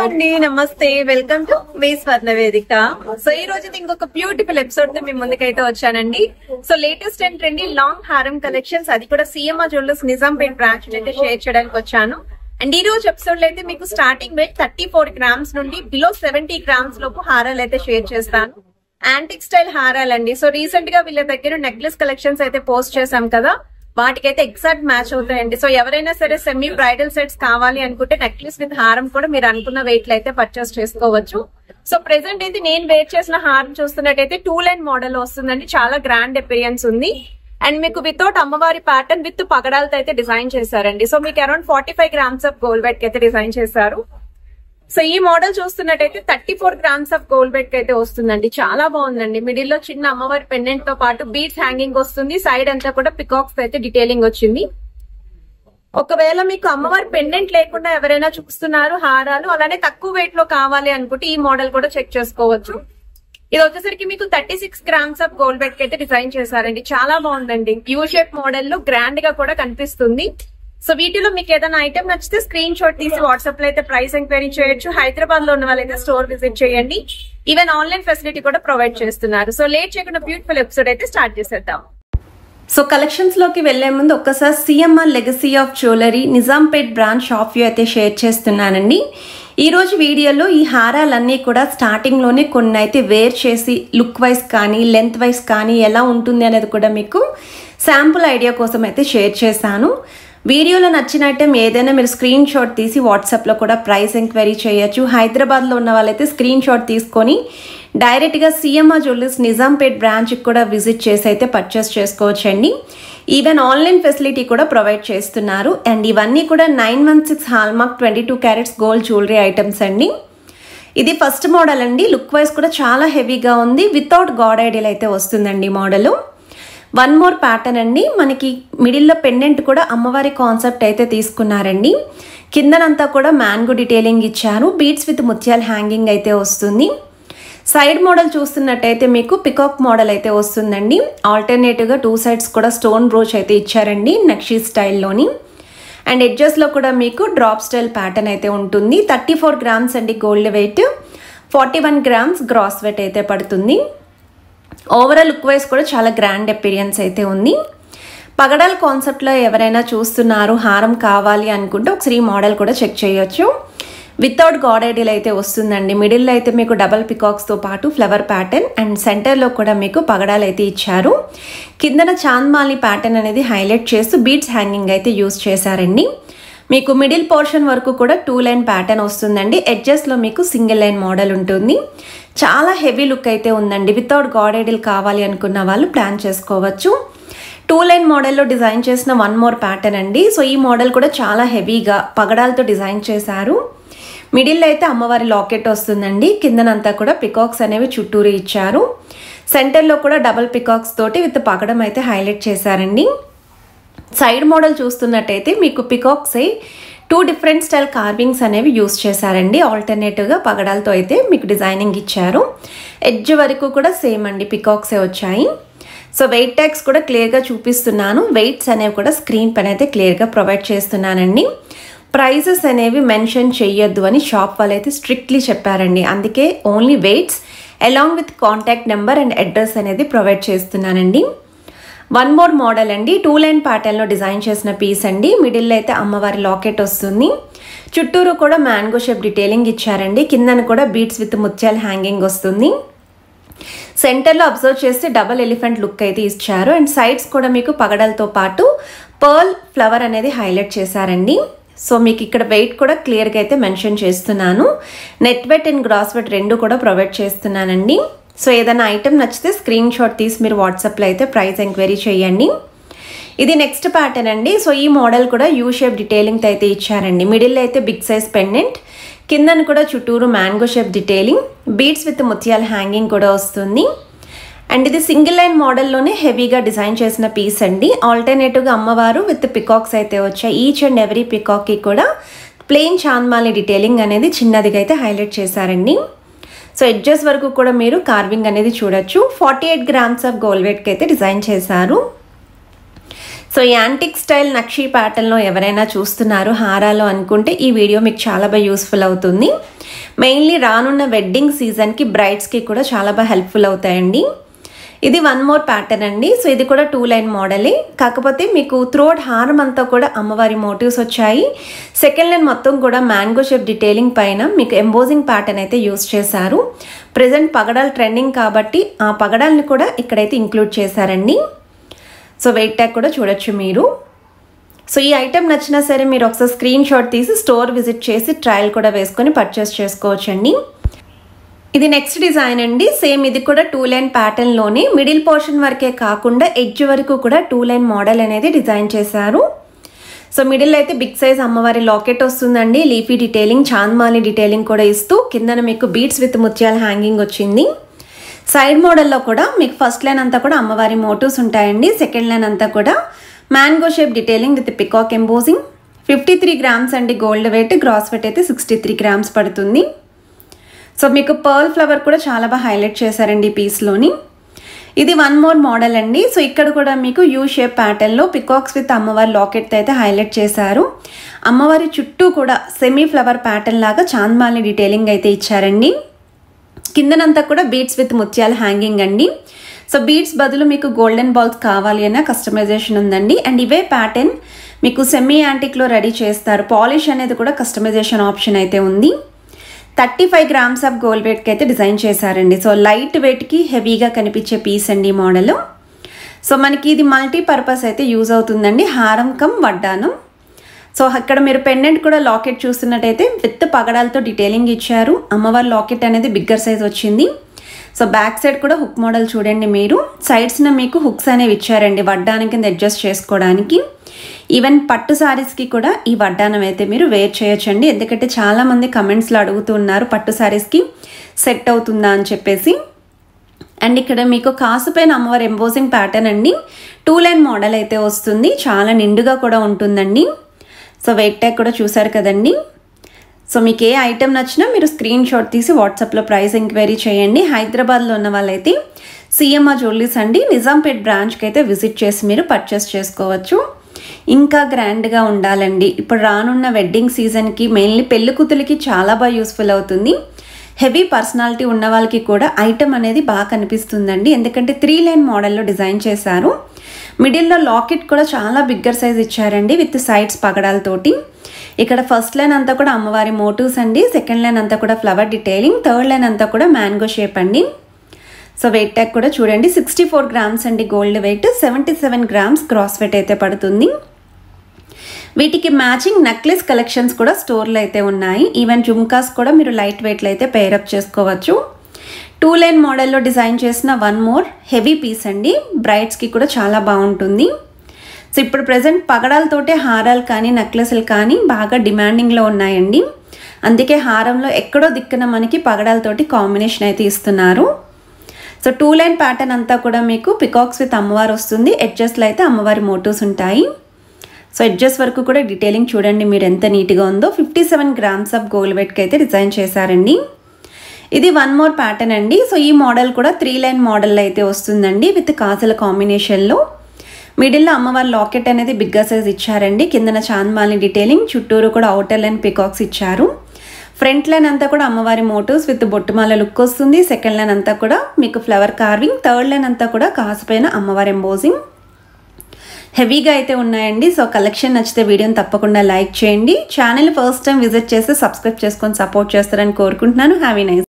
అండి, నమస్తే. Welcome to me స్వర్ణ వేదిక. సో ఈ రోజు ఇంకొక బ్యూటిఫుల్ ఎపిసోడ్ తో మీ ముందుకైతే వచ్చానండి. So latest and trendy long హారం కలెక్షన్స్, అది కూడా సిఎంఆర్ జ్యువెలర్స్ నిజాంపేట్ బ్రాంచ్ అయితే షేర్ చేయడానికి వచ్చాను. అండ్ ఈ రోజు ఎపిసోడ్ లో అయితే మీకు స్టార్టింగ్ వెయిట్ 34 గ్రామ్స్ నుండి బిలో 70 గ్రామ్స్ లోపు హారాలు అయితే షేర్ చేస్తాను. యాంటిక్ స్టైల్ హారాలండి. సో రీసెంట్ గా వీళ్ళ దగ్గర నెక్లెస్ కలెక్షన్స్ అయితే పోస్ట్ చేశాం కదా, వాటికైతే ఎగ్జాక్ట్ మ్యాచ్ అవుతాయండి. సో ఎవరైనా సరే సెమీ బ్రైడల్ సెట్స్ కావాలి అనుకుంటే నెక్లెస్ విత్ హారం కూడా మీరు అనుకున్న వెయిట్ లో అయితే పర్చేస్ చేసుకోవచ్చు. సో ప్రెసెంట్ అయితే నేను వేర్ చేసిన హారం చూస్తున్నట్టయితే 2 లైన్ మోడల్ వస్తుందండి. చాలా గ్రాండ్ అపిరియన్స్ ఉంది. అండ్ మీకు వితౌట్ అమ్మవారి ప్యాటర్న్ విత్ పగడాలతో అయితే డిజైన్ చేశారండి. సో మీకు around 45 grams of gold weight అయితే డిజైన్ చేశారు. సో ఈ మోడల్ చూస్తున్నట్టయితే 34 గ్రామ్స్ ఆఫ్ గోల్డ్ వెయిట్ అయితే వస్తుందండి. చాలా బాగుందండి. మిడిల్ లో చిన్న అమ్మవారి పెండెంట్ తో పాటు బీడ్స్ హ్యాంగింగ్ వస్తుంది. సైడ్ అంతా కూడా పికాక్స్ అయితే డీటెయిలింగ్ వచ్చింది. ఒకవేళ మీకు అమ్మవారి పెండెంట్ లేకుండా ఎవరైనా చూస్తున్నారు హారాలు, అలానే తక్కువ వెయిట్ లో కావాలి అనుకుంటే ఈ మోడల్ కూడా చెక్ చేసుకోవచ్చు. ఇది వచ్చేసరికి మీకు 36 గ్రామ్స్ ఆఫ్ గోల్డ్ వెయిట్ అయితే డిజైన్ చేశారండి. చాలా బాగుందండి. యూ షేప్ మోడల్ లో గ్రాండ్ గా కూడా కనిపిస్తుంది. సో వీటిలో మీకు ఏదైనా ఐటమ్ నచ్చితే స్క్రీన్ షాట్ తీసి వాట్సాప్ లో అయితే ప్రైస్ ఎంక్వైరీ చేయొచ్చు. హైదరాబాద్ లో ఉన్న వాళ్ళైతే స్టోర్ విజిట్ చేయండి. ఈవెన్ ఆన్లైన్ ఫెసిలిటీ కూడా ప్రొవైడ్ చేస్తున్నారు. సో లేట్ చేయకుండా బ్యూటిఫుల్ ఎపిసోడ్ అయితే స్టార్ట్ చేసేద్దాం. సో కలెక్షన్స్ లోకి వెళ్లే ముందు ఒక్కసారి CMR legacy of jewellery Nizampet branch shop view అయితే షేర్ చేస్తున్నానండి. ఈ రోజు వీడియోలో ఈ హారాలన్నీ కూడా స్టార్టింగ్ లోనే కొన్ని అయితే వేర్ చేసి లుక్ వైజ్ కానీ లెంత్ వైజ్ కానీ ఎలా ఉంటుంది అనేది కూడా మీకు శాంపుల్ ఐడియా కోసం అయితే షేర్ చేశాను. వీడియోలో నచ్చిన ఐటమ్ ఏదైనా మీరు స్క్రీన్ షాట్ తీసి వాట్సాప్లో కూడా ప్రైస్ ఎంక్వైరీ చేయొచ్చు. హైదరాబాద్లో ఉన్న వాళ్ళైతే స్క్రీన్ షాట్ తీసుకొని డైరెక్ట్గా సిఎంఆర్ జ్యువెలర్స్ నిజాంపేట్ బ్రాంచ్కి కూడా విజిట్ చేసి అయితే పర్చేస్ చేసుకోవచ్చండి. ఈవెన్ ఆన్లైన్ ఫెసిలిటీ కూడా ప్రొవైడ్ చేస్తున్నారు. అండ్ ఇవన్నీ కూడా 916 hallmark 22 carats gold jewellery items అండి. ఇది ఫస్ట్ మోడల్ అండి. లుక్ వైజ్ కూడా చాలా హెవీగా ఉంది. వితౌట్ గాడ్ ఐడియల్ అయితే వస్తుందండి మోడలు. వన్ మోర్ ప్యాటర్న్ అండి. మనకి మిడిల్లో పెండెంట్ కూడా అమ్మవారి కాన్సెప్ట్ అయితే తీసుకున్నారండి. కిందనంతా కూడా మ్యాంగో డీటెయిలింగ్ ఇచ్చారు. బీడ్స్ విత్ ముత్యాల హ్యాంగింగ్ అయితే వస్తుంది. సైడ్ మోడల్ చూస్తున్నట్టయితే మీకు పికాక్ మోడల్ అయితే వస్తుందండి. ఆల్టర్నేటివ్గా 2 సైడ్స్ కూడా స్టోన్ బ్రోచ్ అయితే ఇచ్చారండి నక్షీ స్టైల్లోని. అండ్ ఎడ్జెస్లో కూడా మీకు డ్రాప్ స్టైల్ ప్యాటర్న్ అయితే ఉంటుంది. 34 గ్రామ్స్ అండి gold weight, 41 grams gross weight అయితే పడుతుంది. ఓవరాల్ లుక్ వైజ్ కూడా చాలా గ్రాండ్ అపిరియన్స్ అయితే ఉంది. పగడాల కాన్సెప్ట్లో ఎవరైనా చూస్తున్నారు హారం కావాలి అనుకుంటే ఒకసారి ఈ మోడల్ కూడా చెక్ చేయొచ్చు. వితౌట్ గాడ్ ఐడియల్ అయితే వస్తుందండి. మిడిల్లో అయితే మీకు డబల్ పికాక్స్తో పాటు ఫ్లవర్ ప్యాటర్న్ అండ్ సెంటర్లో కూడా మీకు పగడాలు అయితే ఇచ్చారు. కిందన చాంద్మాలి ప్యాటర్న్ అనేది హైలైట్ చేస్తూ బీడ్స్ హ్యాంగింగ్ అయితే యూజ్ చేశారండి. మీకు మిడిల్ పోర్షన్ వరకు కూడా 2 లైన్ ప్యాటర్న్ వస్తుందండి. ఎడ్జెస్లో మీకు సింగిల్ లైన్ మోడల్ ఉంటుంది. చాలా హెవీ లుక్ అయితే ఉందండి. వితౌట్ గాడ్ ఐడియల్ కావాలి అనుకున్న వాళ్ళు ప్లాన్ చేసుకోవచ్చు. 2 లైన్ మోడల్లో డిజైన్ చేసిన వన్ మోర్ ప్యాటర్న్ అండి. సో ఈ మోడల్ కూడా చాలా హెవీగా పగడాలతో డిజైన్ చేశారు. మిడిల్లో అయితే అమ్మవారి లాకెట్ వస్తుందండి. కిందనంతా కూడా పికాక్స్ అనేవి చుట్టూరు ఇచ్చారు. సెంటర్లో కూడా డబల్ పికాక్స్ తోటి విత్ పగడం అయితే హైలైట్ చేశారండి. సైడ్ మోడల్ చూస్తున్నట్టయితే మీకు పికాక్స్ 2 డిఫరెంట్ స్టైల్ కార్వింగ్స్ అనేవి యూస్ చేశారండి. ఆల్టర్నేటివ్గా పగడాలతో అయితే మీకు డిజైనింగ్ ఇచ్చారు. ఎడ్జ్ వరకు కూడా సేమ్ అండి పికాక్సే వచ్చాయి. సో వెయిట్ ట్యాగ్స్ కూడా క్లియర్గా చూపిస్తున్నాను. వెయిట్స్ అనేవి కూడా స్క్రీన్ పైన అయితే క్లియర్గా ప్రొవైడ్ చేస్తున్నానండి. ప్రైజెస్ అనేవి మెన్షన్ చెయ్యొద్దు అని షాప్ వాళ్ళు అయితే స్ట్రిక్ట్లీ చెప్పారండి. అందుకే only weights along with contact number and address అనేది ప్రొవైడ్ చేస్తున్నానండి. వన్ మోర్ మోడల్ అండి. 2 లైన్ ప్యాటర్న్లో డిజైన్ చేసిన పీస్ అండి. మిడిల్లో అయితే అమ్మవారి లాకెట్ వస్తుంది. చుట్టూరు కూడా మ్యాంగో షేప్ డీటెయిలింగ్ ఇచ్చారండి. కిందన కూడా బీడ్స్ విత్ ముత్యాల హ్యాంగింగ్ వస్తుంది. సెంటర్లో అబ్జర్వ్ చేస్తే డబల్ ఎలిఫెంట్ లుక్ అయితే ఇచ్చారు. అండ్ సైడ్స్ కూడా మీకు పగడలతో పాటు పర్ల్ ఫ్లవర్ అనేది హైలైట్ చేశారండి. సో మీకు ఇక్కడ వెయిట్ కూడా క్లియర్గా అయితే మెన్షన్ చేస్తున్నాను. Net weight and gross weight రెండు కూడా ప్రొవైడ్ చేస్తున్నానండి. సో ఏదైనా ఐటమ్ నచ్చితే స్క్రీన్ షాట్ తీసి మీరు వాట్సాప్లో అయితే ప్రైస్ ఎంక్వైరీ చేయండి. ఇది నెక్స్ట్ ప్యాటర్న్ అండి. సో ఈ మోడల్ కూడా యూ షేప్ డీటెయిలింగ్ అయితే ఇచ్చారండి. మిడిల్లో అయితే బిగ్ సైజ్ పెండెంట్, కిందను కూడా చుట్టూరు mango shape detailing, beads with ముత్యాల హ్యాంగింగ్ కూడా వస్తుంది. అండ్ ఇది సింగిల్ లైన్ మోడల్లోనే హెవీగా డిజైన్ చేసిన పీస్ అండి. ఆల్టర్నేటివ్గా అమ్మవారు విత్ పికాక్స్ అయితే వచ్చాయి. ఈచ్ అండ్ ఎవ్రీ పికాక్కి కూడా ప్లెయిన్ చాంద్మాలి డీటెయిలింగ్ అనేది చిన్నదిగా అయితే హైలైట్ చేశారండి. సో ఎడ్జెస్ వరకు కూడా మీరు కార్వింగ్ అనేది చూడొచ్చు. 48 గ్రామ్స్ ఆఫ్ గోల్డ్ వెయిట్కి అయితే డిజైన్ చేశారు. సో ఈ యాంటిక్ స్టైల్ నక్షీ ప్యాటర్న్లో ఎవరైనా చూస్తున్నారు హారాలు అనుకుంటే ఈ వీడియో మీకు చాలా బాగా యూస్ఫుల్ అవుతుంది. మెయిన్లీ రానున్న వెడ్డింగ్ సీజన్కి బ్రైడ్స్కి కూడా చాలా బాగా హెల్ప్ఫుల్ అవుతాయండి. ఇది వన్ మోర్ ప్యాటర్న్ అండి. సో ఇది కూడా 2 లైన్ మోడలే, కాకపోతే మీకు త్రోట్ హారం అంతా కూడా అమ్మవారి మోటివ్స్ వచ్చాయి. సెకండ్ లైన్ మొత్తం కూడా మ్యాంగో షేప్ డీటెయిలింగ్ పైన మీకు ఎంబోజింగ్ ప్యాటర్న్ అయితే యూస్ చేశారు. ప్రెజెంట్ పగడాలు ట్రెండింగ్ కాబట్టి ఆ పగడాలని కూడా ఇక్కడైతే ఇంక్లూడ్ చేశారండి. సో వెయిట్ ట్యాగ్ కూడా చూడొచ్చు మీరు. సో ఈ ఐటెం నచ్చినా సరే మీరు ఒకసారి స్క్రీన్ షాట్ తీసి స్టోర్ విజిట్ చేసి ట్రయల్ కూడా వేసుకొని పర్చేస్ చేసుకోవచ్చండి. ఇది నెక్స్ట్ డిజైన్ అండి. సేమ్ ఇది కూడా 2 లైన్ ప్యాటర్న్లోనే మిడిల్ పోర్షన్ వరకే కాకుండా ఎడ్జ్ వరకు కూడా 2 లైన్ మోడల్ అనేది డిజైన్ చేశారు. సో మిడిల్ అయితే బిగ్ సైజ్ అమ్మవారి లాకెట్ వస్తుందండి. లీఫీ డీటెయిలింగ్, చాంద్మాలి డీటెయిలింగ్ కూడా ఇస్తూ కిందన మీకు బీడ్స్ విత్ ముత్యాల హ్యాంగింగ్ వచ్చింది. సైడ్ మోడల్లో కూడా మీకు ఫస్ట్ లైన్ అంతా కూడా అమ్మవారి మోటివ్స్ ఉంటాయండి. సెకండ్ లైన్ అంతా కూడా mango shape detailing with peacock embossing. 53 grams అండి గోల్డ్ వెయిట్, గ్రాస్ వెయిట్ అయితే 63 గ్రామ్స్ పడుతుంది. సో మీకు పర్ల్ ఫ్లవర్ కూడా చాలా బాగా హైలైట్ చేశారండి ఈ పీస్లోని. ఇది వన్ మోర్ మోడల్ అండి. సో ఇక్కడ కూడా మీకు యూ షేప్ ప్యాటర్న్లో పికాక్స్ విత్ అమ్మవారి లాకెట్ అయితే హైలైట్ చేశారు. అమ్మవారి చుట్టూ కూడా సెమీ ఫ్లవర్ ప్యాటర్న్ లాగా చాంద్మాలి డీటెయిలింగ్ అయితే ఇచ్చారండి. కిందనంతా కూడా బీడ్స్ విత్ ముత్యాల హ్యాంగింగ్ అండి. సో బీడ్స్ బదులు మీకు గోల్డెన్ బాల్స్ కావాలి అన్న కస్టమైజేషన్ ఉందండి. అండ్ ఇవే ప్యాటర్న్ మీకు సెమీ యాంటిక్లో రెడీ చేస్తారు. పాలిష్ అనేది కూడా కస్టమైజేషన్ ఆప్షన్ అయితే ఉంది. 35 గ్రామ్స్ ఆఫ్ గోల్డ్ వెయిట్కి అయితే డిజైన్ చేశారండి. సో లైట్ వెయిట్కి హెవీగా కనిపించే పీస్ అండి ఈ మోడల్. సో మనకి ఇది మల్టీపర్పస్ అయితే యూజ్ అవుతుందండి, హారం కమ్ వడ్డానం. సో అక్కడ మీరు పెండెంట్ కూడా లాకెట్ చూస్తున్నట్టయితే విత్ పగడాలతో డీటెయిలింగ్ ఇచ్చారు. అమ్మవారి లాకెట్ అనేది బిగ్గర్ సైజ్ వచ్చింది. సో బ్యాక్ సైడ్ కూడా హుక్ మోడల్ చూడండి మీరు. సైడ్స్న మీకు హుక్స్ అనేవి ఇచ్చారండి వడ్డానం కింద అడ్జస్ట్ చేసుకోవడానికి. ఈవెన్ పట్టు సారీస్కి కూడా ఈ వడ్డానం అయితే మీరు వేర్ చేయొచ్చండి. ఎందుకంటే చాలామంది కమెంట్స్లో అడుగుతున్నారు పట్టు సారీస్కి సెట్ అవుతుందా అని చెప్పేసి. అండ్ ఇక్కడ మీకు కాసుపైన అమ్మవారి ఎంబోజింగ్ ప్యాటర్న్ అండి. 2 లైన్ మోడల్ అయితే వస్తుంది, చాలా నిండుగా కూడా ఉంటుందండి. సో వెయిట్ ట్యాగ్ కూడా చూసారు కదండి. సో మీకు ఏ ఐటెం నచ్చినా మీరు స్క్రీన్ షాట్ తీసి వాట్సాప్లో ప్రైస్ ఎంక్వైరీ చేయండి. హైదరాబాద్లో ఉన్న వాళ్ళైతే సిఎంఆర్ జ్యువెలరీస్ అండి నిజాంపేట్ బ్రాంచ్కి అయితే విజిట్ చేసి మీరు పర్చేస్ చేసుకోవచ్చు. ఇంకా గ్రాండ్గా ఉండాలండి, ఇప్పుడు రానున్న వెడ్డింగ్ సీజన్కి మెయిన్లీ పెళ్లి కూతురికి చాలా బాగా యూస్ఫుల్ అవుతుంది. హెవీ పర్సనాలిటీ ఉన్న వాళ్ళకి కూడా ఐటమ్ అనేది బాగా కనిపిస్తుందండి. ఎందుకంటే 3 లైన్ మోడల్లో డిజైన్ చేశారు. మిడిల్లో లాకెట్ కూడా చాలా బిగ్గర్ సైజ్ ఇచ్చారండి విత్ సైడ్స్ పగడాలతోటి. ఇక్కడ ఫస్ట్ లైన్ అంతా కూడా అమ్మవారి మోటివ్స్ అండి. సెకండ్ లైన్ అంతా కూడా ఫ్లవర్ డీటెయిలింగ్. థర్డ్ లైన్ అంతా కూడా మ్యాంగో షేప్ అండి. సో వెయిట్ ట్యాగ్ కూడా చూడండి 64 గ్రామ్స్ అండి gold wait, 77 grams cross wait అయితే పడుతుంది. వీటికి మ్యాచింగ్ నెక్లెస్ కలెక్షన్స్ కూడా స్టోర్లో అయితే ఉన్నాయి. ఈవెన్ జుమ్కాస్ కూడా మీరు లైట్ వెయిట్లో అయితే పేరప్ చేసుకోవచ్చు. 2 లైన్ మోడల్లో డిజైన్ చేసిన వన్ మోర్ హెవీ పీస్ అండి. బ్రైడ్స్కి కూడా చాలా బాగుంటుంది. సో ఇప్పుడు ప్రజెంట్ పగడాలతోటే హారాలు కానీ నెక్లెస్లు కానీ బాగా డిమాండింగ్లో ఉన్నాయండి. అందుకే హారంలో ఎక్కడో దిక్కున మనకి పగడాలతోటి కాంబినేషన్ అయితే ఇస్తున్నారు. సో 2 లైన్ ప్యాటర్న్ అంతా కూడా మీకు పికాక్స్ విత్ అమ్మవారు వస్తుంది. ఎడ్జెస్లో అయితే అమ్మవారి మోటివ్స్ ఉంటాయి. సో ఎడ్జెస్ వరకు కూడా డీటెయిలింగ్ చూడండి మీరు ఎంత నీట్గా ఉందో. 57 గ్రామ్స్ ఆఫ్ గోల్డ్ వెయిట్కి అయితే డిజైన్ చేశారండి. ఇది వన్ మోర్ ప్యాటర్న్ అండి. సో ఈ మోడల్ కూడా 3 లైన్ మోడల్ అయితే వస్తుందండి విత్ కాజల కాంబినేషన్లో. మిడిల్లో అమ్మవారి లాకెట్ అనేది బిగ్గర్ సైజ్ ఇచ్చారండి. కిందన చాంద్మాలి డీటెయిలింగ్, చుట్టూరు కూడా అవుటర్ లైన్ పికాక్స్ ఇచ్చారు. ఫ్రంట్ లైన్ అంతా కూడా అమ్మవారి మోటివ్స్ విత్ బొట్టుమాల లుక్ వస్తుంది. సెకండ్ లైన్ అంతా కూడా మీకు ఫ్లవర్ కార్వింగ్. థర్డ్ లైన్ అంతా కూడా కాసుపైన అమ్మవారి ఎంబోజింగ్. హెవీగా అయితే ఉన్నాయండి. సో కలెక్షన్ నచ్చితే వీడియోని తప్పకుండా లైక్ చేయండి. ఛానల్ ఫస్ట్ టైం విజిట్ చేస్తే సబ్స్క్రైబ్ చేసుకొని సపోర్ట్ చేస్తారని కోరుకుంటున్నాను. Have a nice